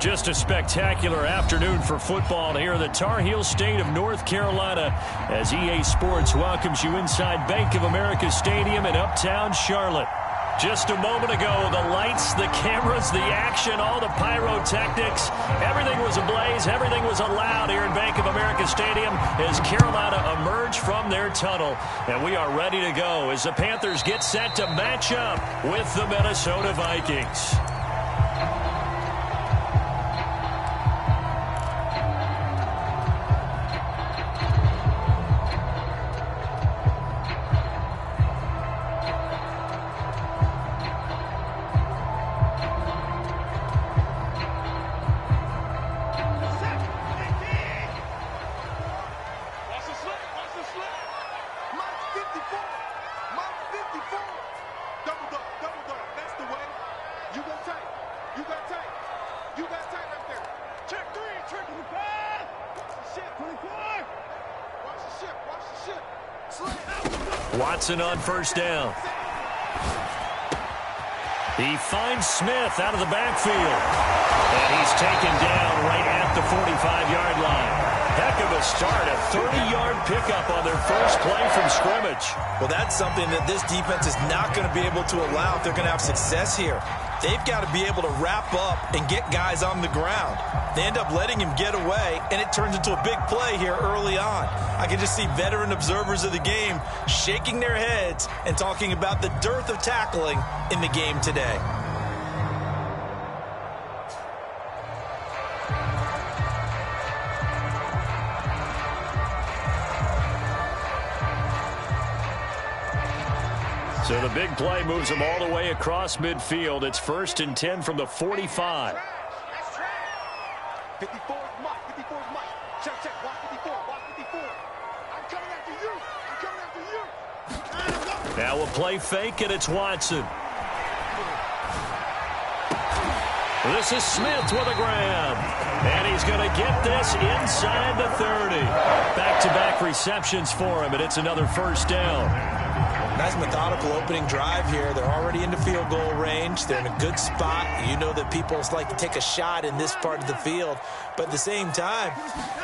Just a spectacular afternoon for football here in the Tar Heel state of North Carolina as EA Sports welcomes you inside Bank of America Stadium in uptown Charlotte. Just a moment ago, the lights, the cameras, the action, all the pyrotechnics, everything was ablaze, everything was allowed here in Bank of America Stadium as Carolina emerged from their tunnel. And we are ready to go as the Panthers get set to match up with the Minnesota Vikings. Watson on first down. He finds Smith out of the backfield. And he's taken down right at the 45-yard line. Heck of a start, a 30-yard pickup on their first play from scrimmage. Well, that's something that this defense is not going to be able to allow if they're going to have success here. They've got to be able to wrap up and get guys on the ground. They end up letting him get away, and it turns into a big play here early on. I can just see veteran observers of the game shaking their heads and talking about the dearth of tackling in the game today. So the big play moves them all the way across midfield. It's 1st and 10 from the 45. 54 is Mike. 54 is Mike. Check, check. Watch 54. Watch 54. I'm coming after you. I'm coming after you. Now a play fake, and it's Watson. This is Smith with a grab. And he's going to get this inside the 30. Back-to-back receptions for him, and it's another first down. Nice methodical opening drive here. They're already into field goal range. They're in a good spot. You know that people like to take a shot in this part of the field. But at the same time,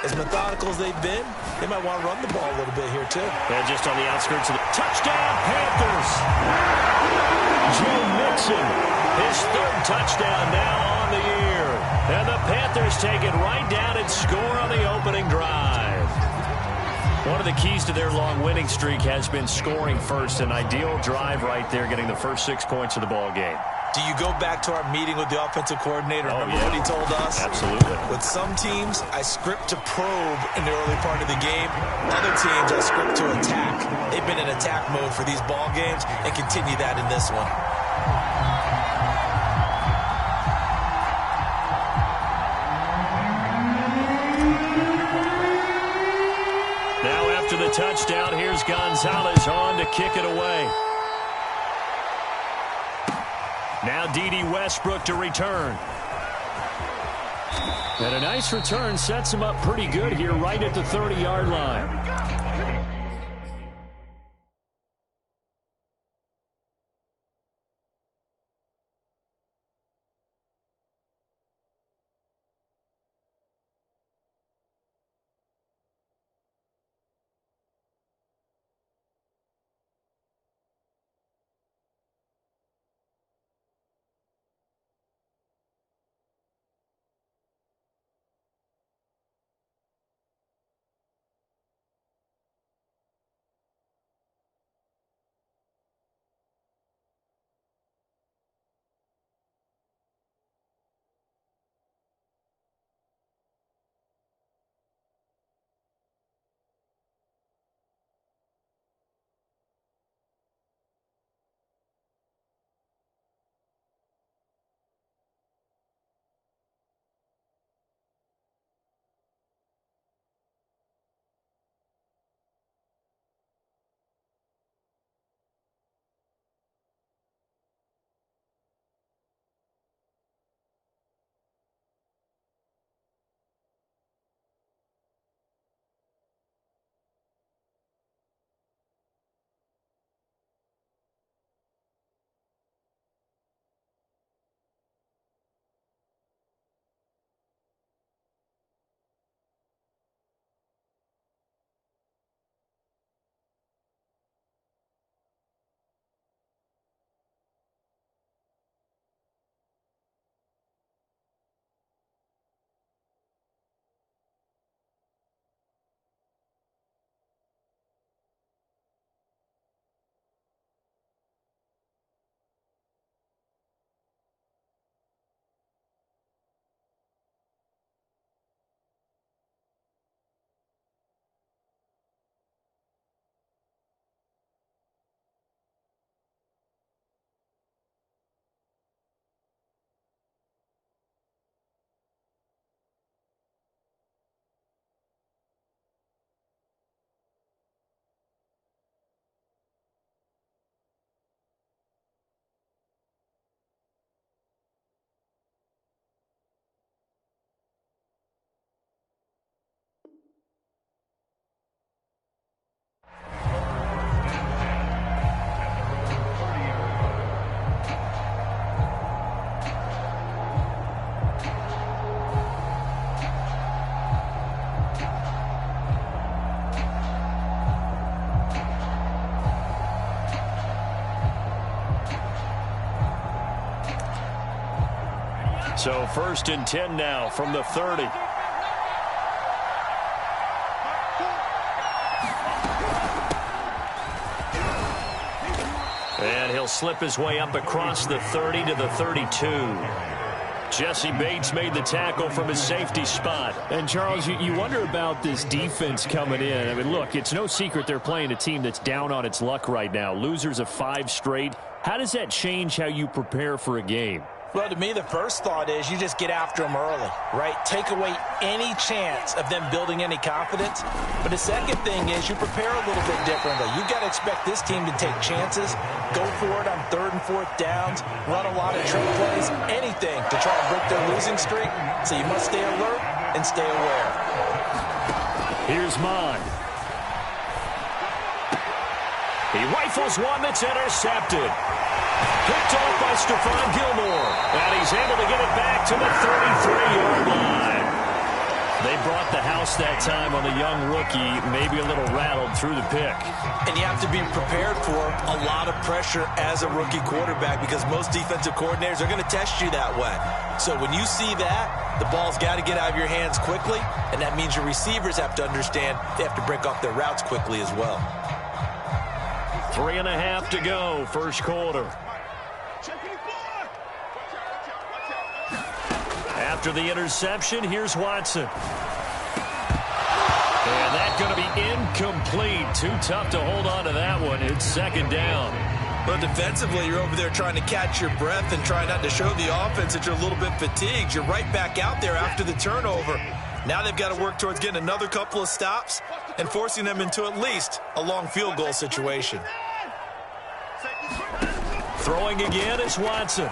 as methodical as they've been, they might want to run the ball a little bit here too. And just on the outskirts of the touchdown, Panthers. Joe Mixon, his 3rd touchdown now on the year. And the Panthers take it right down and score on the opening drive. One of the keys to their long winning streak has been scoring first. An ideal drive right there, getting the first 6 points of the ball game. Do you go back to our meeting with the offensive coordinator? Remember what he told us? Absolutely. With some teams, I script to probe in the early part of the game. Other teams, I script to attack. They've been in attack mode for these ball games and continue that in this one. After the touchdown, here's Gonzalez on to kick it away. Now D.D. Westbrook to return. And a nice return sets him up pretty good here right at the 30-yard line. So 1st and 10 now from the 30. And he'll slip his way up across the 30 to the 32. Jesse Bates made the tackle from his safety spot. And, Charles, you wonder about this defense coming in. I mean, look, it's no secret they're playing a team that's down on its luck right now. Losers of 5 straight. How does that change how you prepare for a game? Well, to me, the first thought is you just get after them early, right? Take away any chance of them building any confidence. But the second thing is you prepare a little bit differently. You've got to expect this team to take chances, go for it on 3rd and 4th downs, run a lot of trick plays, anything to try and break their losing streak. So you must stay alert and stay aware. Here's Mon. He rifles one that's intercepted. Picked off by Stephon Gilmore. And he's able to get it back to the 33-yard line. They brought the house that time on the young rookie, maybe a little rattled through the pick. And you have to be prepared for a lot of pressure as a rookie quarterback because most defensive coordinators are going to test you that way. So when you see that, the ball's got to get out of your hands quickly, and that means your receivers have to understand they have to break off their routes quickly as well. 3.5 to go, first quarter. After the interception, here's Watson. And that's going to be incomplete. Too tough to hold on to that one. It's 2nd down. But defensively, you're over there trying to catch your breath and try not to show the offense that you're a little bit fatigued. You're right back out there after the turnover. Now they've got to work towards getting another couple of stops and forcing them into at least a long field goal situation. Throwing again is Watson.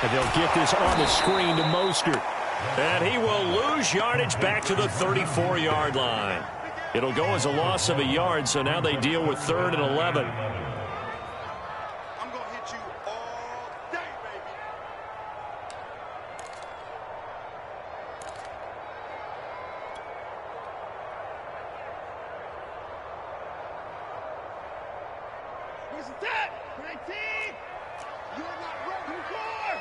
And they'll get this on the screen to Mostert. And he will lose yardage back to the 34-yard line. It'll go as a loss of a yard, so now they deal with 3rd and 11. I'm going to hit you all day, baby. Here's the tap. 19. You're not ready for.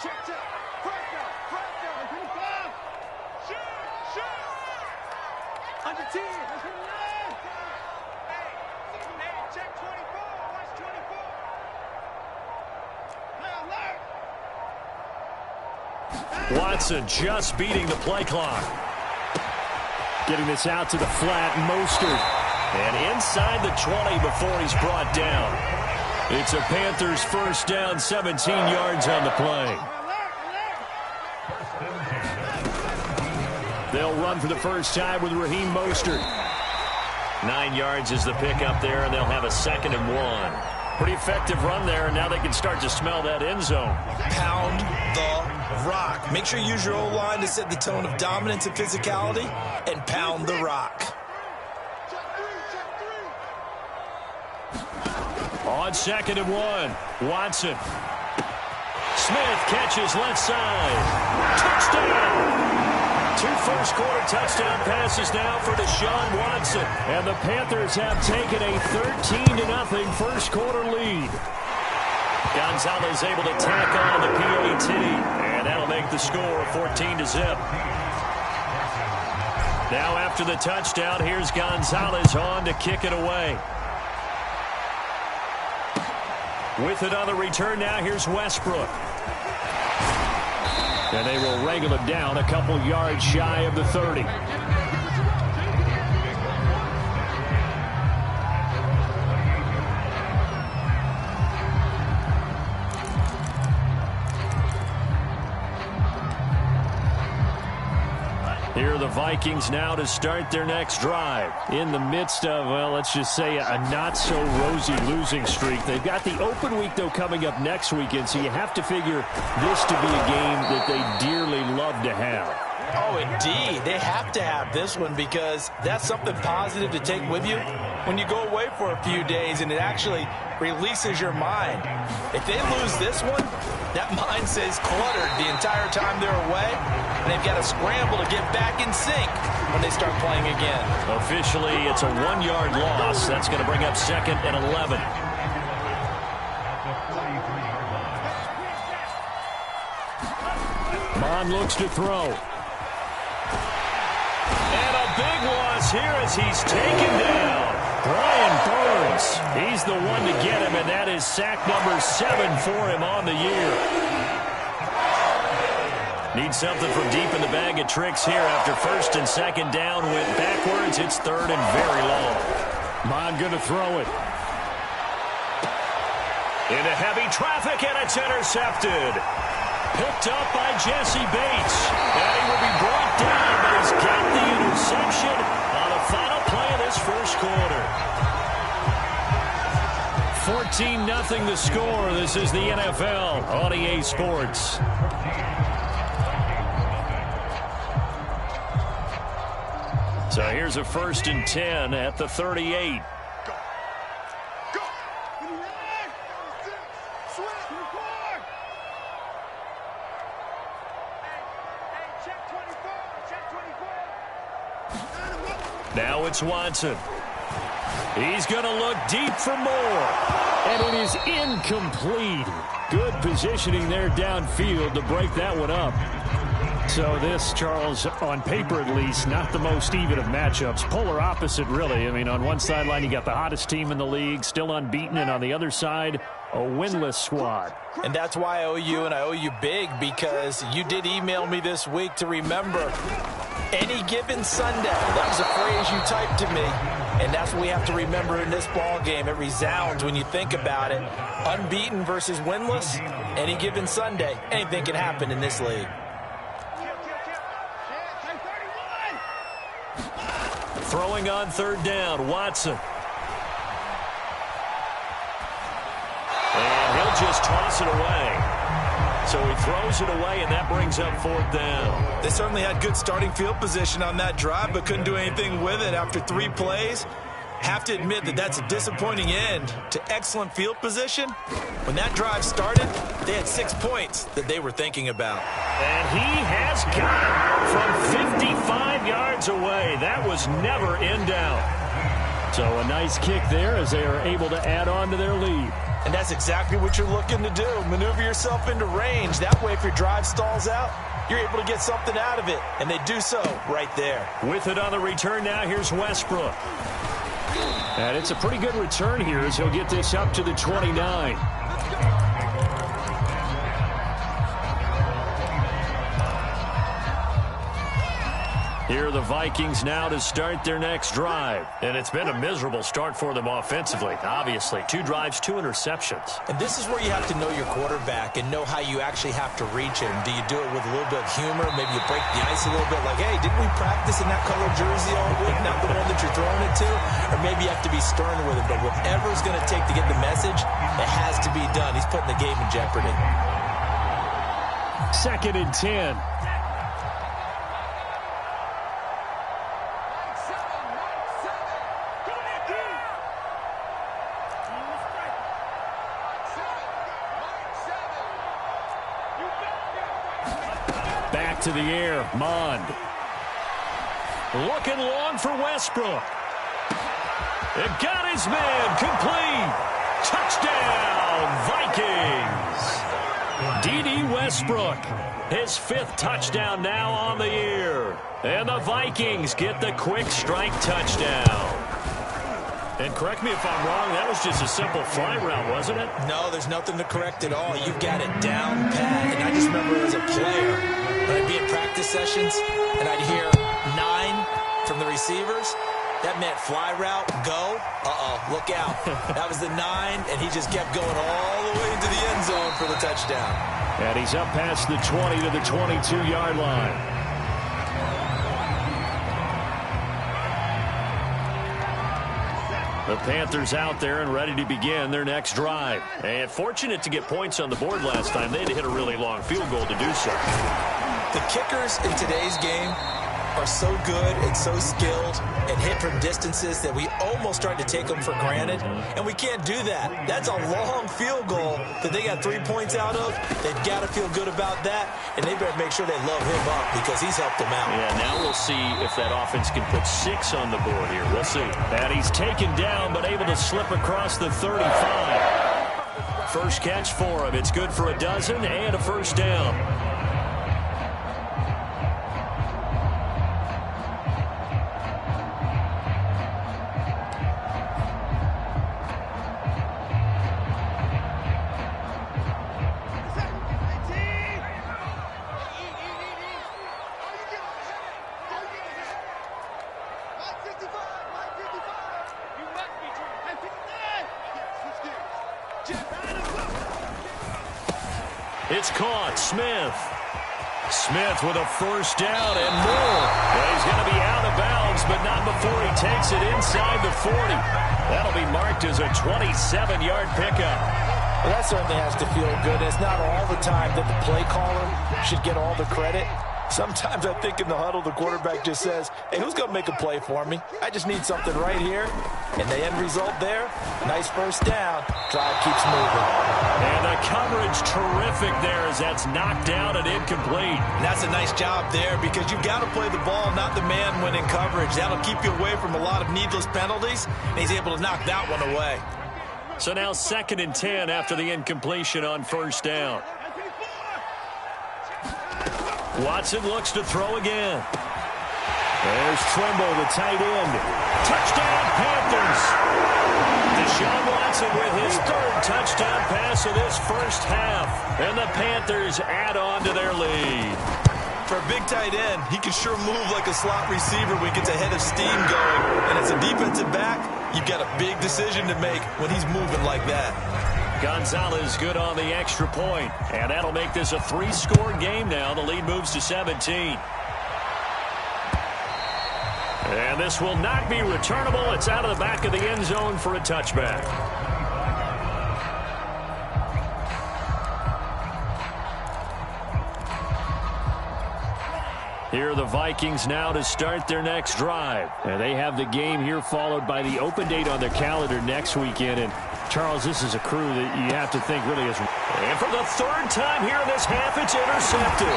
Check. Front down. 25. Shoot. Under 10. Hey, check 24. Watch 24. Play alert. Watson just beating the play clock. Getting this out to the flat, Mostert. And inside the 20 before he's brought down. It's a Panthers first down, 17 yards on the play. They'll run for the first time with Raheem Mostert. 9 yards is the pickup there, and they'll have a 2nd and 1. Pretty effective run there, and now they can start to smell that end zone. Pound the rock. Make sure you use your O-line to set the tone of dominance and physicality, and pound the rock. On 2nd and 1, Watson. Smith catches left side. Touchdown! 2 first-quarter touchdown passes now for Deshaun Watson. And the Panthers have taken a 13-0 first-quarter lead. Gonzalez able to tack on the PAT. And that'll make the score 14-0. Now after the touchdown, here's Gonzalez on to kick it away. With it on the return now, here's Westbrook. And they will wrangle him down a couple yards shy of the 30. Here are the Vikings now to start their next drive. In the midst of, well, let's just say a not-so-rosy losing streak. They've got the open week, though, coming up next weekend, so you have to figure this to be a game that they dearly love to have. Oh, indeed. They have to have this one because that's something positive to take with you when you go away for a few days, and it actually releases your mind. If they lose this one, that mind stays cluttered the entire time they're away, and they've got to scramble to get back in sync when they start playing again. Officially, it's a 1-yard loss. That's going to bring up 2nd and 11. Mond looks to throw. And a big loss here as he's taken down. Brian Burns, he's the one to get him, and that is sack number 7 for him on the year. Need something from deep in the bag of tricks here after first and second down went backwards. It's third and very long. Mond going to throw it. Into heavy traffic, and it's intercepted. Picked up by Jesse Bates. And he will be brought down, but he's got the interception on the final play of this first quarter. 14-0 the score. This is the NFL on EA Sports. So here's a 1st and 10 at the 38. Now it's Watson. He's going to look deep for more. And it is incomplete. Good positioning there downfield to break that one up. So this, Charles, on paper at least, not the most even of matchups. Polar opposite, really. I mean, on one sideline, you got the hottest team in the league, still unbeaten, and on the other side, a winless squad. And that's why I owe you, and I owe you big, because you did email me this week to remember any given Sunday. That was a phrase you typed to me, and that's what we have to remember in this ball game. It resounds when you think about it. Unbeaten versus winless, any given Sunday, anything can happen in this league. Throwing on third down, Watson. And he'll just toss it away. So he throws it away, and that brings up 4th down. They certainly had good starting field position on that drive, but couldn't do anything with it after 3 plays. Have to admit that that's a disappointing end to excellent field position. When that drive started, they had 6 points that they were thinking about. And he has got it from 55 yards away. That was never in doubt. So a nice kick there as they are able to add on to their lead. And that's exactly what you're looking to do. Maneuver yourself into range. That way, if your drive stalls out, you're able to get something out of it. And they do so right there. With it on the return now, here's Westbrook. And it's a pretty good return here as he'll get this up to the 29. Here are the Vikings now to start their next drive. And it's been a miserable start for them offensively, obviously. 2 drives, 2 interceptions. And this is where you have to know your quarterback and know how you actually have to reach him. Do you do it with a little bit of humor? Maybe you break the ice a little bit like, hey, didn't we practice in that color jersey all week, not the one that you're throwing it to? Or maybe you have to be stern with him. But whatever it's going to take to get the message, it has to be done. He's putting the game in jeopardy. 2nd and 10. Back to the air, Mond. Looking long for Westbrook. It got his man, complete. Touchdown, Vikings. D.D. Westbrook, his 5th touchdown now on the year. And the Vikings get the quick strike touchdown. And correct me if I'm wrong, that was just a simple fly route, wasn't it? No, there's nothing to correct at all. You've got it down pat. And I just remember as a player, when I'd be at practice sessions and I'd hear 9 from the receivers, that meant fly route, go. Look out. That was the 9, and he just kept going all the way into the end zone for the touchdown. And he's up past the 20 to the 22-yard line. The Panthers out there and ready to begin their next drive. And fortunate to get points on the board last time. They had to hit a really long field goal to do so. The kickers in today's game are so good and so skilled and hit from distances that we almost start to take them for granted. And we can't do that. That's a long field goal that they got 3 points out of. They've got to feel good about that. And they better make sure they load him up because he's helped them out. Yeah, now we'll see if that offense can put 6 on the board here. We'll see. And he's taken down but able to slip across the 35. First catch for him. It's good for a dozen and a first down. It's caught. Smith with a first down and more. Well, he's going to be out of bounds, but not before he takes it inside the 40. That'll be marked as a 27-yard pickup. Well, that certainly has to feel good. It's not all the time that the play caller should get all the credit. Sometimes I think in the huddle, the quarterback just says, hey, who's going to make a play for me? I just need something right here. And the end result there, nice first down. Drive keeps moving. And the coverage terrific there as that's knocked down and incomplete. And that's a nice job there because you've got to play the ball, not the man when in coverage. That'll keep you away from a lot of needless penalties. And he's able to knock that one away. So now 2nd and 10 after the incompletion on first down. Watson looks to throw again. There's Trimble, the tight end. Touchdown, Panthers. Deshaun Watson with his 3rd touchdown pass of this first half. And the Panthers add on to their lead. For a big tight end, he can sure move like a slot receiver when he gets a head of steam going. And as a defensive back, you've got a big decision to make when he's moving like that. Gonzalez good on the extra point, and that'll make this a 3-score game now. The lead moves to 17. And this will not be returnable. It's out of the back of the end zone for a touchback. Here are the Vikings now to start their next drive. And they have the game here followed by the open date on their calendar next weekend. And Charles, this is a crew that you have to think really is. And for the 3rd time here in this half, it's intercepted.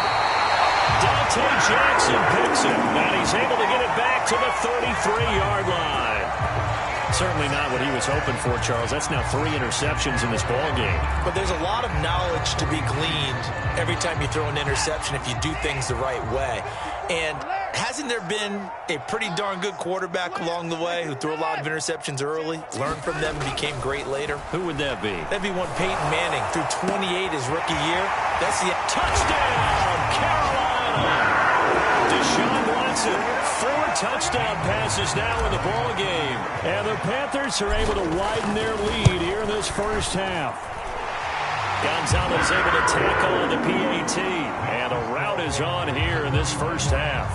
Dante Jackson picks it, and he's able to get it back to the 33-yard line. Certainly not what he was hoping for, Charles. That's now 3 interceptions in this ball game. But there's a lot of knowledge to be gleaned every time you throw an interception if you do things the right way. And hasn't there been a pretty darn good quarterback along the way who threw a lot of interceptions early, learned from them, and became great later? Who would that be? That'd be one Peyton Manning. Threw 28 his rookie year. That's the touchdown, Carolina! Deshaun Watson, 4 touchdown passes now in the ball game. And the Panthers are able to widen their lead here in this first half. Gonzalez able to tackle on the PAT. And a route is on here in this first half.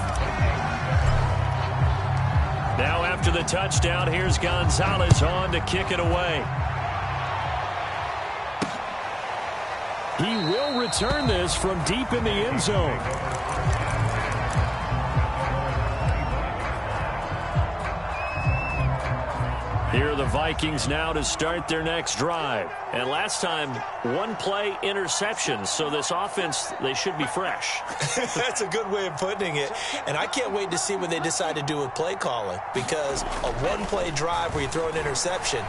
Now after the touchdown, here's Gonzalez on to kick it away. He will return this from deep in the end zone. Here are the Vikings now to start their next drive. And last time, 1-play interception. So this offense, they should be fresh. That's a good way of putting it. And I can't wait to see what they decide to do with play calling. Because a 1-play drive where you throw an interception,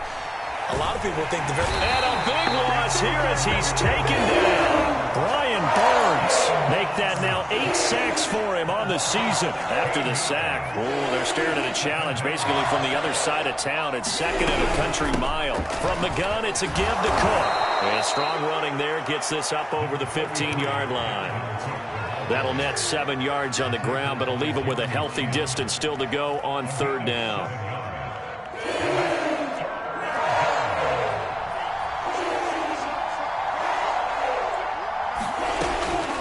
a lot of people think the very... And a big loss here as he's taken down. Brian Burns make that now 8 sacks for him on the season. After the sack, they're staring at a challenge basically from the other side of town. It's 2nd and a country mile. From the gun, it's a give to Cook. And strong running there gets this up over the 15-yard line. That'll net 7 yards on the ground, but it'll leave him with a healthy distance still to go on 3rd down.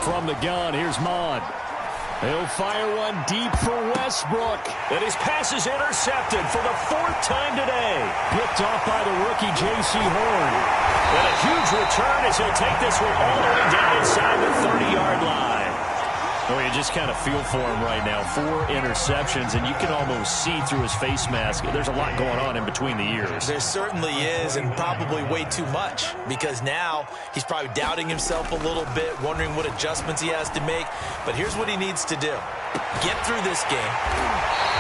From the gun, here's Mond. He'll fire one deep for Westbrook. And his pass is intercepted for the 4th time today. Picked off by the rookie J.C. Horn. And a huge return as he'll take this one all the way down inside the 30-yard line. Oh, you just kind of feel for him right now. 4 interceptions, and you can almost see through his face mask. There's a lot going on in between the ears. There certainly is, and probably way too much, because now he's probably doubting himself a little bit, wondering what adjustments he has to make. But here's what he needs to do. Get through this game,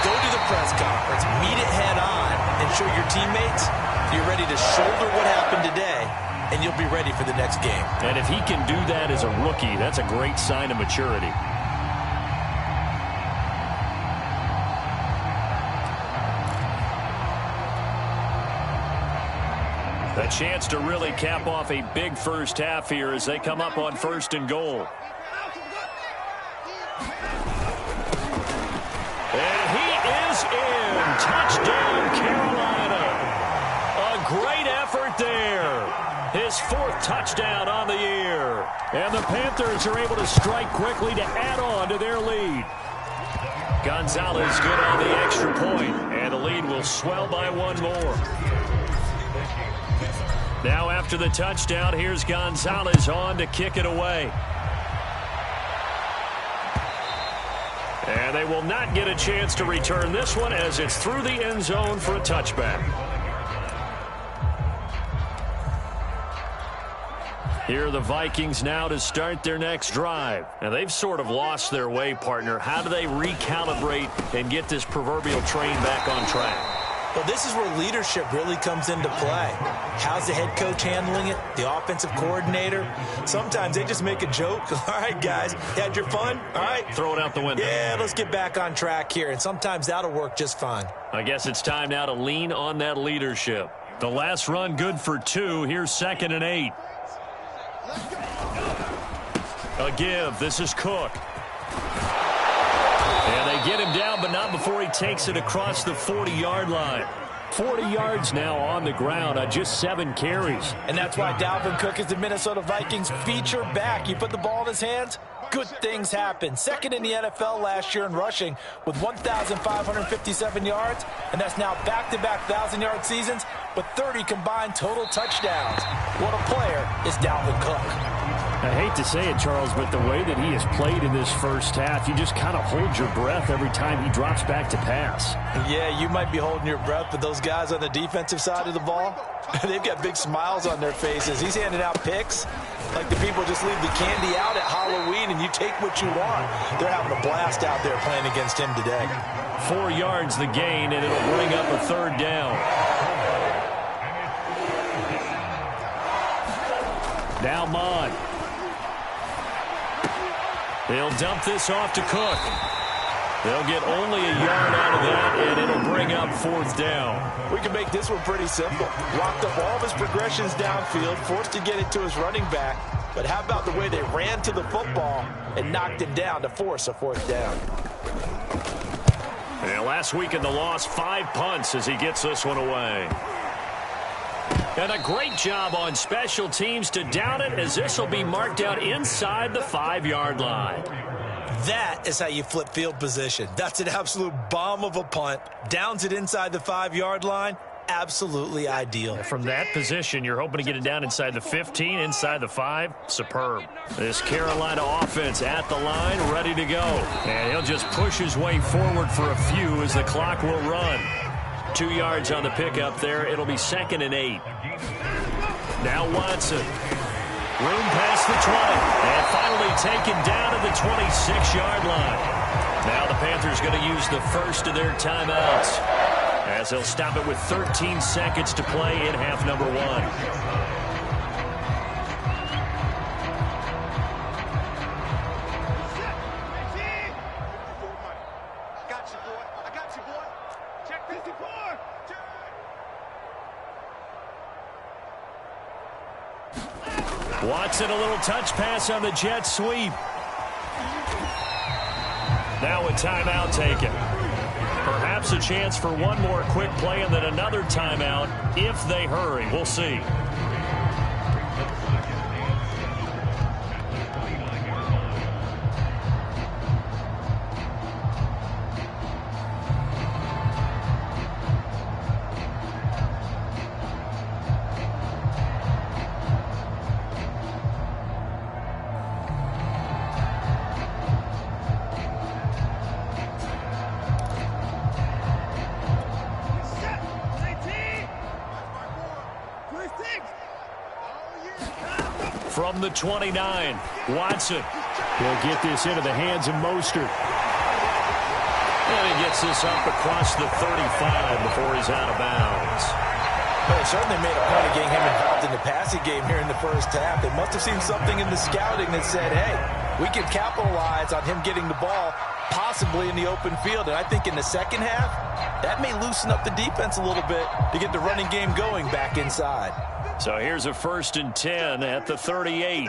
go to the press conference, meet it head on, and show your teammates you're ready to shoulder what happened today, and you'll be ready for the next game. And if he can do that as a rookie, that's a great sign of maturity. A chance to really cap off a big first half here as they come up on 1st and goal. And he is in. Touchdown, Carolina. A great effort there. His 4th touchdown on the year. And the Panthers are able to strike quickly to add on to their lead. Gonzalez good on the extra point, and the lead will swell by one more. Now after the touchdown, here's Gonzalez on to kick it away. And they will not get a chance to return this one as it's through the end zone for a touchback. Here are the Vikings now to start their next drive. And they've sort of lost their way, partner. How do they recalibrate and get this proverbial train back on track? Well, this is where leadership really comes into play. How's the head coach handling it? The offensive coordinator? Sometimes they just make a joke. All right, guys, you had your fun? All right. Throw it out the window. Yeah, let's get back on track here. And sometimes that'll work just fine. I guess it's time now to lean on that leadership. The last run good for 2. Here's 2nd and 8. A give. This is Cook. And they get him down, but not before he takes it across the 40-yard line. 40 yards now on the ground on just 7 carries. And that's why Dalvin Cook is the Minnesota Vikings feature back. You put the ball in his hands, good things happen. 2nd in the NFL last year in rushing with 1,557 yards, and that's now back-to-back 1,000-yard seasons with 30 combined total touchdowns. What a player is Dalvin Cook. I hate to say it, Charles, but the way that he has played in this first half, you just kind of hold your breath every time he drops back to pass. Yeah, you might be holding your breath, but those guys on the defensive side of the ball, they've got big smiles on their faces. He's handing out picks like the people just leave the candy out at Halloween and you take what you want. They're having a blast out there playing against him today. 4 yards the gain, and it'll bring up a 3rd down. Now Mon. They'll dump this off to Cook. They'll get only a yard out of that, and it'll bring up 4th down. We can make this one pretty simple. Locked up all of his progressions downfield, forced to get it to his running back. But how about the way they ran to the football and knocked him down to force a 4th down? And last week in the loss, 5 punts as he gets this one away. And a great job on special teams to down it, as this will be marked out inside the 5-yard line. That is how you flip field position. That's an absolute bomb of a punt. Downs it inside the 5-yard line. Absolutely ideal. From that position, you're hoping to get it down inside the 15, inside the 5. Superb. This Carolina offense at the line, ready to go. And he'll just push his way forward for a few as the clock will run. 2 yards on the pickup there. It'll be 2nd and 8. Now Watson. Room past the 20. And finally taken down at the 26-yard line. Now the Panthers going to use the first of their timeouts, as they'll stop it with 13 seconds to play in half number 1. Watson, a little touch pass on the jet sweep. Now a timeout taken. Perhaps a chance for one more quick play and then another timeout if they hurry. We'll see. From the 29, Watson will get this into the hands of Mostert. And he gets this up across the 35 before he's out of bounds. Well, they certainly made a point of getting him involved in the passing game here in the first half. They must have seen something in the scouting that said, hey, we can capitalize on him getting the ball possibly in the open field. And I think in the second half, that may loosen up the defense a little bit to get the running game going back inside. So here's a 1st and 10 at the 38.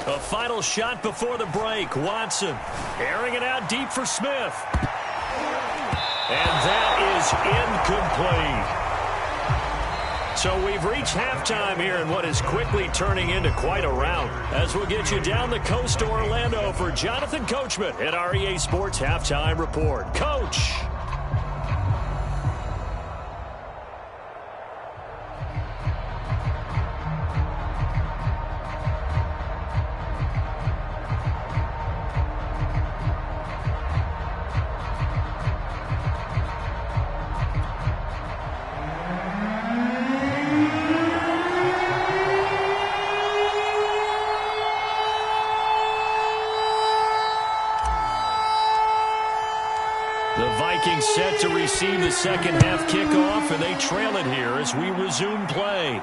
A final shot before the break. Watson airing it out deep for Smith. And that is incomplete. So we've reached halftime here in what is quickly turning into quite a rout. As we'll get you down the coast to Orlando for Jonathan Coachman at our EA Sports Halftime Report. Coach. The Vikings set to receive the second half kickoff, and they trail it here as we resume play.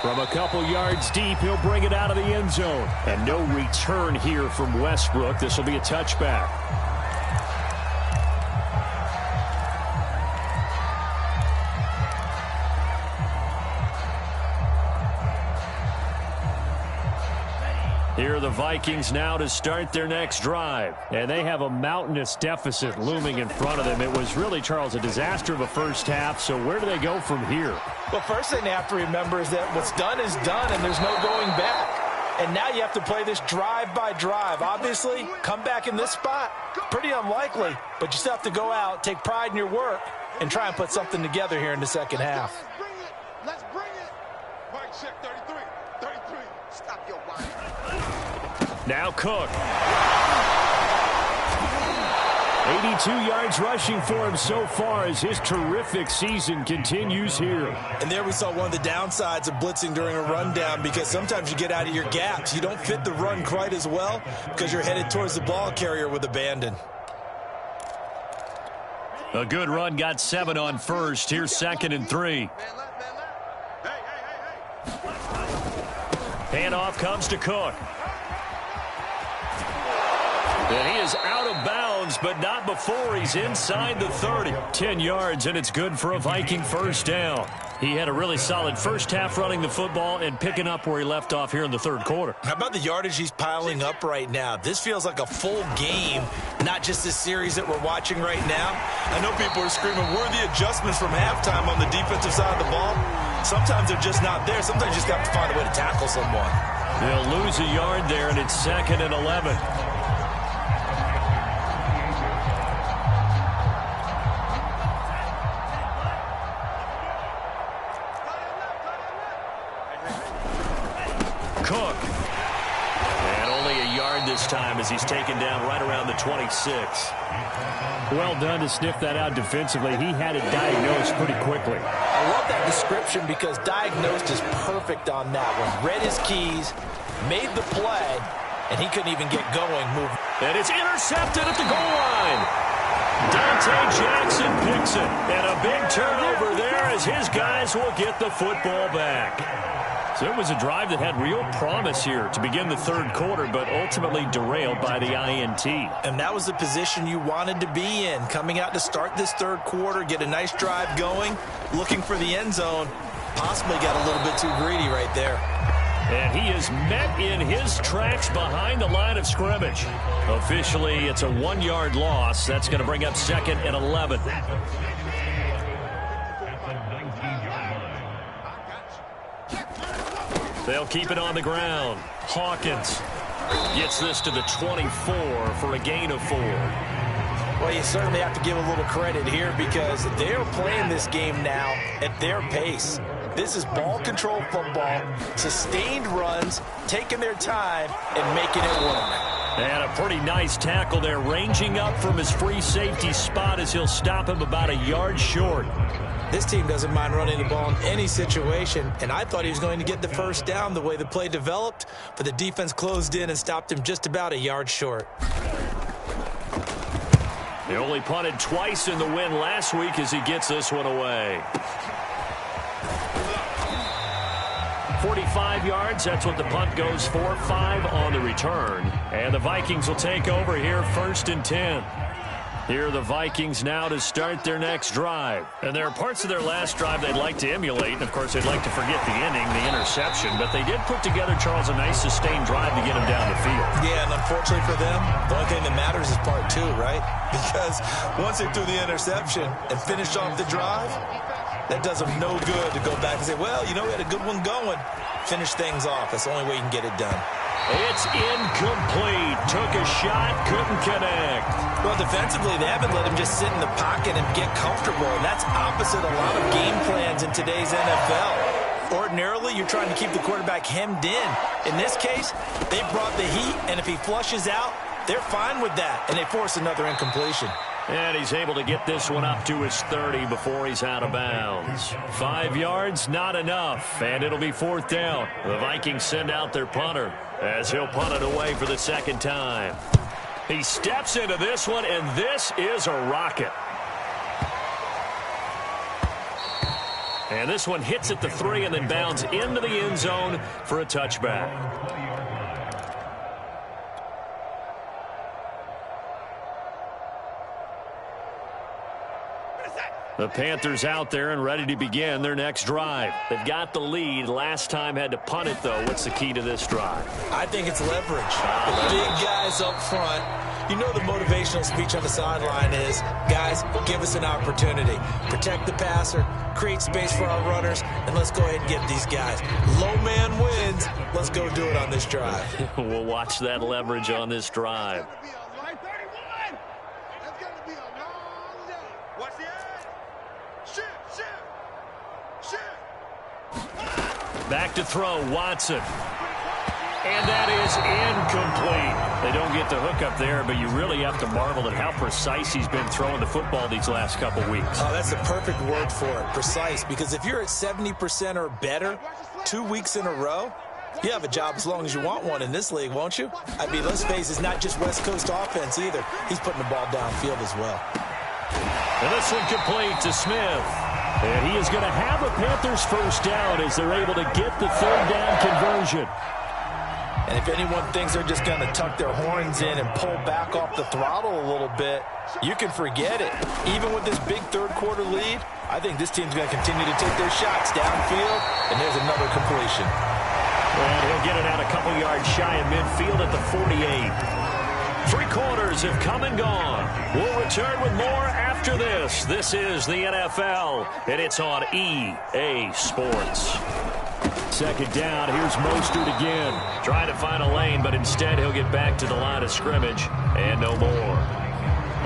From a couple yards deep, he'll bring it out of the end zone. And no return here from Westbrook. This will be a touchback. Here are the Vikings now to start their next drive. And they have a mountainous deficit looming in front of them. It was really, Charles, a disaster of a first half. So where do they go from here? Well, first thing they have to remember is that what's done is done, and there's no going back. And now you have to play this drive by drive. Obviously, come back in this spot, pretty unlikely. But you still have to go out, take pride in your work, and try and put something together here in the second half. Let's bring it. Mike, check 33. 33. Stop your whine. Now Cook. 82 yards rushing for him so far as his terrific season continues here. And there we saw one of the downsides of blitzing during a rundown, because sometimes you get out of your gaps. You don't fit the run quite as well because you're headed towards the ball carrier with abandon. A good run, got 7 on first. Here's 2nd and 3. Handoff comes to Cook. And he is out of bounds, but not before he's inside the 30. 10 yards, and it's good for a Viking first down. He had a really solid first half running the football and picking up where he left off here in the third quarter. How about the yardage he's piling up right now? This feels like a full game, not just this series that we're watching right now. I know people are screaming, where are the adjustments from halftime on the defensive side of the ball? Sometimes they're just not there. Sometimes you just have to find a way to tackle someone. They'll lose a yard there, and it's 2nd and 11. Cook. And only a yard this time as he's taken down right around the 26. Well done to sniff that out defensively. He had it diagnosed pretty quickly. I love that description because diagnosed is perfect on that one. Read his keys, made the play, and he couldn't even get going. And it's intercepted at the goal line. Dante Jackson picks it. And a big turnover there as his guys will get the football back. So it was a drive that had real promise here to begin the third quarter, but ultimately derailed by the INT. And that was the position you wanted to be in, coming out to start this third quarter, get a nice drive going, looking for the end zone. Possibly got a little bit too greedy right there. And he is met in his tracks behind the line of scrimmage. Officially, it's a 1-yard loss. That's going to bring up 2nd and 11. They'll keep it on the ground. Hawkins gets this to the 24 for a gain of 4. Well, you certainly have to give a little credit here because they're playing this game now at their pace. This is ball control football, sustained runs, taking their time, and making it work. And a pretty nice tackle there, ranging up from his free safety spot as he'll stop him about a yard short. This team doesn't mind running the ball in any situation, and I thought he was going to get the first down the way the play developed, but the defense closed in and stopped him just about a yard short. They only punted twice in the win last week as he gets this one away. 45 yards, that's what the punt goes for. 5 on the return. And the Vikings will take over here 1st and 10. Here are the Vikings now to start their next drive. And there are parts of their last drive they'd like to emulate. And, of course, they'd like to forget the inning, the interception. But they did put together, Charles, a nice sustained drive to get him down the field. Yeah, and unfortunately for them, the only thing that matters is part two, right? Because once they threw the interception and finished off the drive, that does them no good to go back and say, well, you know, we had a good one going. Finish things off. That's the only way you can get it done. It's incomplete. Took a shot, couldn't connect. Well, defensively, they haven't let him just sit in the pocket and get comfortable. And that's opposite a lot of game plans in today's NFL. Ordinarily, you're trying to keep the quarterback hemmed in. In this case, they brought the heat, and if he flushes out, they're fine with that, and they force another incompletion. And he's able to get this one up to his 30 before he's out of bounds. 5 yards, not enough, and it'll be fourth down. The Vikings send out their punter as he'll punt it away for the second time. He steps into this one, and this is a rocket. And this one hits at the 3 and then bounds into the end zone for a touchback. The Panthers out there and ready to begin their next drive. They've got the lead. Last time had to punt it, though. What's the key to this drive? I think it's leverage. Big guys up front. You know the motivational speech on the sideline is, guys, give us an opportunity. Protect the passer, create space for our runners, and let's go ahead and get these guys. Low man wins. Let's go do it on this drive. We'll watch that leverage on this drive. Back to throw, Watson. And that is incomplete. They don't get the hook up there, but you really have to marvel at how precise he's been throwing the football these last couple weeks. Oh, that's the perfect word for it, precise. Because if you're at 70% or better 2 weeks in a row, you have a job as long as you want one in this league, won't you? I mean, let's face it, it's not just West Coast offense either. He's putting the ball downfield as well. And this one complete to Smith. And he is going to have a Panthers first down as they're able to get the third down conversion. And if anyone thinks they're just going to tuck their horns in and pull back off the throttle a little bit, you can forget it. Even with this big third-quarter lead, I think this team's going to continue to take their shots downfield, and there's another completion. And he'll get it out a couple yards shy of midfield at the 48. 3 quarters have come and gone. We'll return with more after this. This is the NFL, and it's on EA Sports. Second down, here's Mostert again. Trying to find a lane, but instead he'll get back to the line of scrimmage, and no more.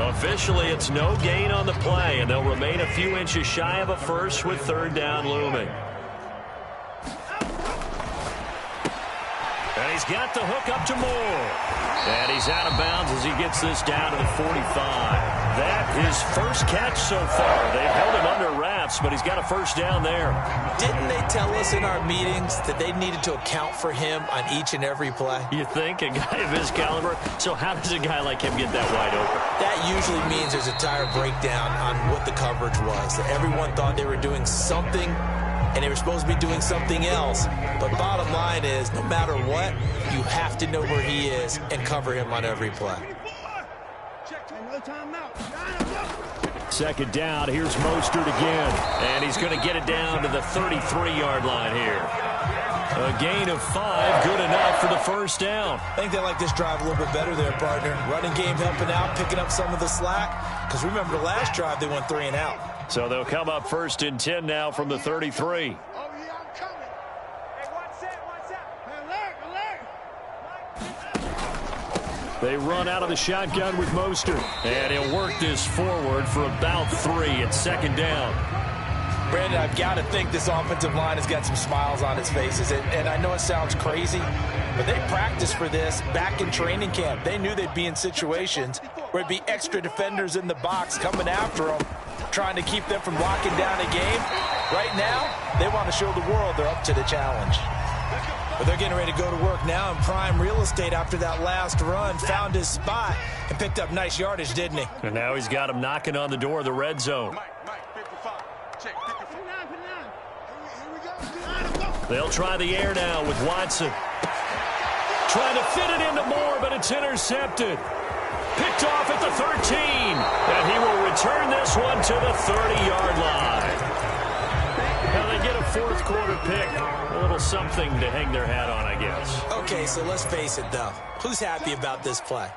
Officially, it's no gain on the play, and they'll remain a few inches shy of a first with third down looming. And he's got the hook up to Moore. And he's out of bounds as he gets this down to the 45. That his first catch so far. They've held him under wraps, but he's got a first down there. Didn't they tell us in our meetings that they needed to account for him on each and every play? You think? A guy of his caliber? So how does a guy like him get that wide open? That usually means there's a tire breakdown on what the coverage was. That everyone thought they were doing something, and they were supposed to be doing something else. But bottom line is, no matter what, you have to know where he is and cover him on every play. Second down, here's Mostert again. And he's going to get it down to the 33-yard line here. A gain of 5, good enough for the first down. I think they like this drive a little bit better there, partner. Running game helping out, picking up some of the slack. Because remember, the last drive, they went 3 and out. So they'll come up first and 10 now from the 33. They run out of the shotgun with Mostert. And he'll work this forward for about 3 at second down. Brandon, I've got to think this offensive line has got some smiles on its faces. And I know it sounds crazy, but they practiced for this back in training camp. They knew they'd be in situations where it'd be extra defenders in the box coming after them, trying to keep them from locking down a game. Right now, they want to show the world they're up to the challenge. But they're getting ready to go to work now in prime real estate after that last run. Found his spot and picked up nice yardage, didn't he? And now he's got him knocking on the door of the red zone. They'll try the air now with Watson. Trying to fit it into Moore, but it's intercepted. Picked off at the 13. And he will return this one to the 30-yard line. Now they get a fourth quarter pick. A little something to hang their hat on, I guess. Okay, so let's face it, though. Who's happy about this play?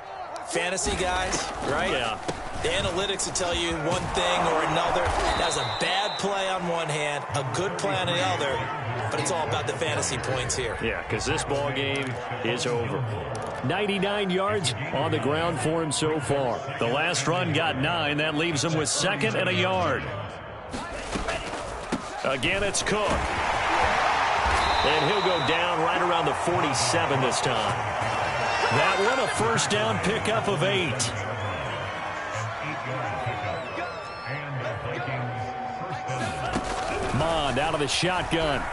Fantasy guys, right? Yeah. The analytics will tell you one thing or another. That's a bad play on one hand, a good play on the other, but it's all about the fantasy points here. Yeah, because this ball game is over. 99 yards on the ground for him so far. The last run got 9. That leaves him with 2nd and a yard. Again, it's Cook. And he'll go down right around the 47 this time. That one a first down pickup of 8. Mond out of the shotgun.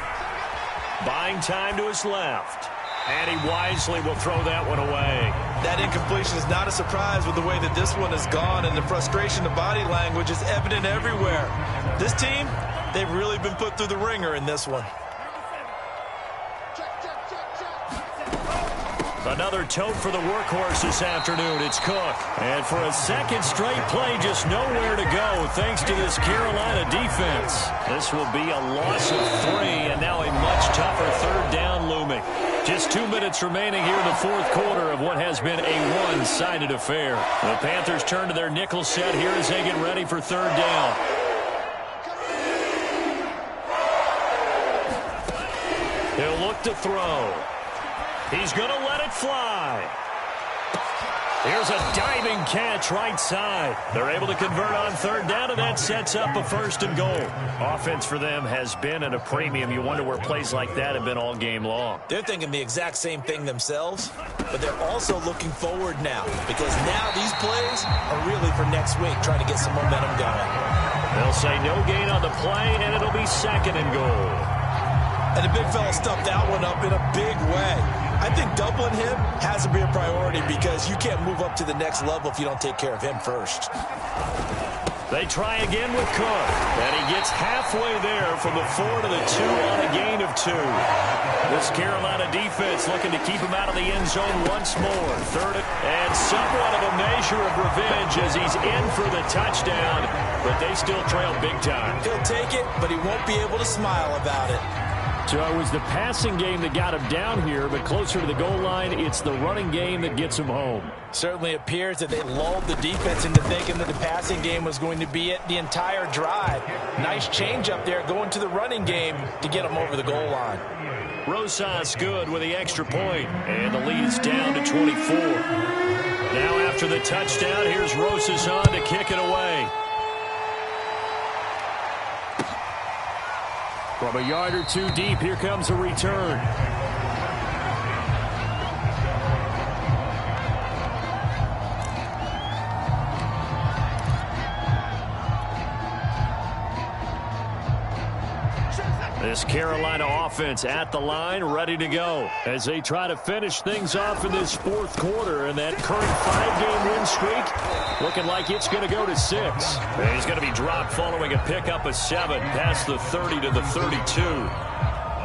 Buying time to his left. And he wisely will throw that one away. That incompletion is not a surprise with the way that this one has gone, and the frustration, the body language is evident everywhere. This team, they've really been put through the ringer in this one. Another tote for the workhorse this afternoon. It's Cook. And for a second straight play, just nowhere to go thanks to this Carolina defense. This will be a loss of 3, and now a much tougher third down looming. Just 2 minutes remaining here in the fourth quarter of what has been a one-sided affair. The Panthers turn to their nickel set here as they get ready for third down. He'll look to throw. He's going to let it fly. Here's a diving catch right side. They're able to convert on third down, and that sets up a 1st and goal. Offense for them has been at a premium. You wonder where plays like that have been all game long. They're thinking the exact same thing themselves, but they're also looking forward now, because now these plays are really for next week, trying to get some momentum going. They'll say no gain on the play, and it'll be 2nd and goal. And the big fella stuffed that one up in a big way. I think doubling him has to be a priority because you can't move up to the next level if you don't take care of him first. They try again with Cook, and he gets halfway there from the 4 to the 2 on a gain of 2. This Carolina defense looking to keep him out of the end zone once more. Third and somewhat of a measure of revenge as he's in for the touchdown, but they still trail big time. He'll take it, but he won't be able to smile about it. So it was the passing game that got him down here, but closer to the goal line, it's the running game that gets him home. Certainly appears that they lulled the defense into thinking that the passing game was going to be it the entire drive. Nice change up there going to the running game to get him over the goal line. Rosas good with the extra point, and the lead is down to 24. Now after the touchdown, here's Rosas on to kick it away. From a yard or 2 deep, here comes a return. This Carolina offense at the line, ready to go as they try to finish things off in this fourth quarter. And that current 5-game win streak looking like it's going to go to 6. And he's going to be dropped following a pickup of 7 past the 30 to the 32.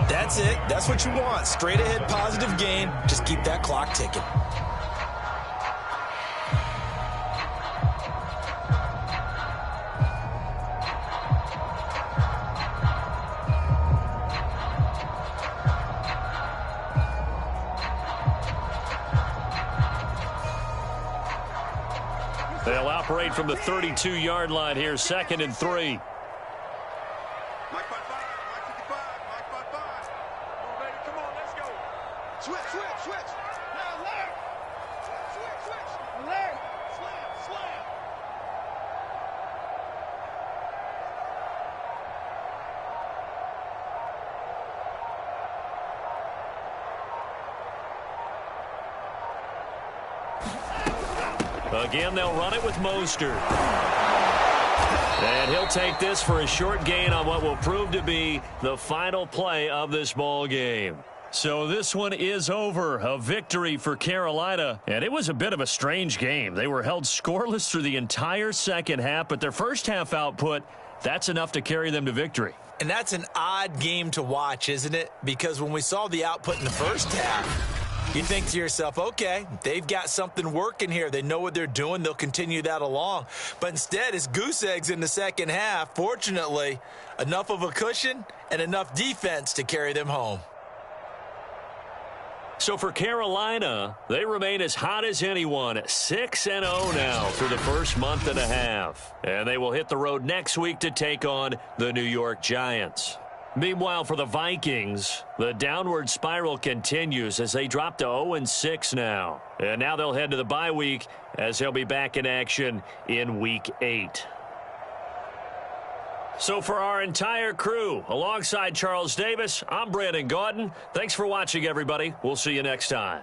That's it. That's what you want. Straight ahead positive gain. Just keep that clock ticking. They'll operate from the 32-yard line here, 2nd and 3. Mike 55, Mike 55, Mike 55. Come on, baby, come on, let's go. Switch. Now, Larry. Switch. Larry, slam. Again, they'll run it with Mostert. And he'll take this for a short gain on what will prove to be the final play of this ball game. So this one is over. A victory for Carolina. And it was a bit of a strange game. They were held scoreless through the entire second half, but their first half output, that's enough to carry them to victory. And that's an odd game to watch, isn't it? Because when we saw the output in the first half, You think to yourself, okay, they've got something working here. They know what they're doing. They'll continue that along. But instead, it's goose eggs in the second half. Fortunately, enough of a cushion and enough defense to carry them home. So for Carolina, they remain as hot as anyone, 6-0 now through the first month and a half. And they will hit the road next week to take on the New York Giants. Meanwhile, for the Vikings, the downward spiral continues as they drop to 0-6 now. And now they'll head to the bye week as they'll be back in action in Week 8. So for our entire crew, alongside Charles Davis, I'm Brandon Gaudin. Thanks for watching, everybody. We'll see you next time.